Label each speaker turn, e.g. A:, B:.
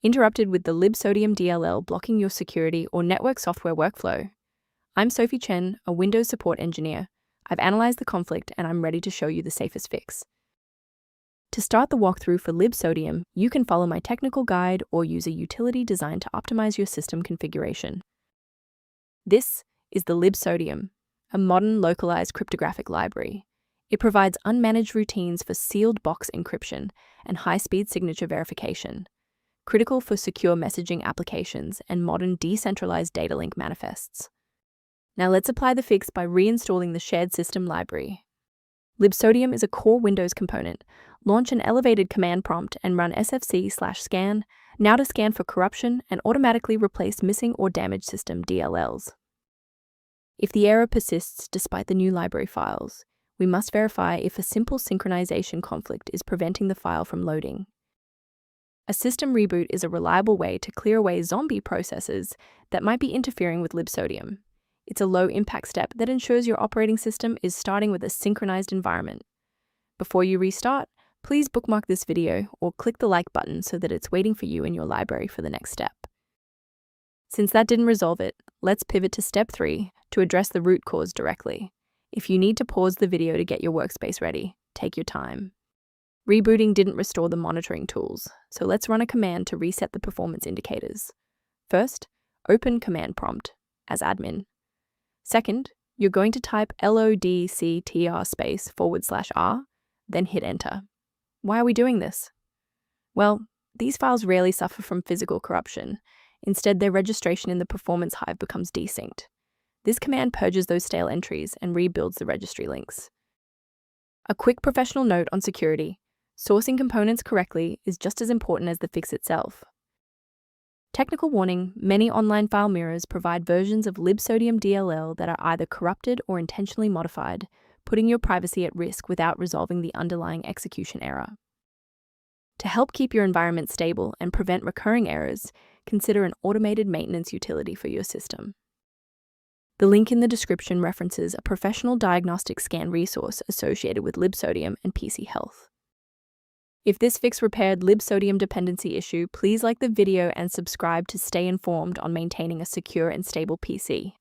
A: interrupted with the Libsodium.dll blocking your security or network software workflow. I'm Sophie Chen, a Windows support engineer. I've analyzed the conflict and I'm ready to show you the safest fix. To start the walkthrough for Libsodium, you can follow my technical guide or use a utility designed to optimize your system configuration. This is the Libsodium, a modern localized cryptographic library. It provides unmanaged routines for sealed box encryption and high-speed signature verification, critical for secure messaging applications and modern decentralized data link manifests. Now let's apply the fix by reinstalling the shared system library. Libsodium is a core Windows component. Launch an elevated command prompt and run sfc/scan now to scan for corruption and automatically replace missing or damaged system DLLs. If the error persists despite the new library files, we must verify if a simple synchronization conflict is preventing the file from loading. A system reboot is a reliable way to clear away zombie processes that might be interfering with Libsodium. It's a low-impact step that ensures your operating system is starting with a synchronized environment. Before you restart, please bookmark this video or click the like button so that it's waiting for you in your library for the next step. Since that didn't resolve it, let's pivot to step 3 to address the root cause directly. If you need to pause the video to get your workspace ready, take your time. Rebooting didn't restore the monitoring tools, so let's run a command to reset the performance indicators. First, open command prompt as admin. Second, you're going to type lodctr/r, then hit enter. Why are we doing this? Well, these files rarely suffer from physical corruption. Instead, their registration in the performance hive becomes desynced. This command purges those stale entries and rebuilds the registry links. A quick professional note on security: sourcing components correctly is just as important as the fix itself. Technical warning: many online file mirrors provide versions of Libsodium.dll that are either corrupted or intentionally modified, putting your privacy at risk without resolving the underlying execution error. To help keep your environment stable and prevent recurring errors, consider an automated maintenance utility for your system. The link in the description references a professional diagnostic scan resource associated with Libsodium and PC health. If this fix repaired Libsodium dependency issue, please like the video and subscribe to stay informed on maintaining a secure and stable PC.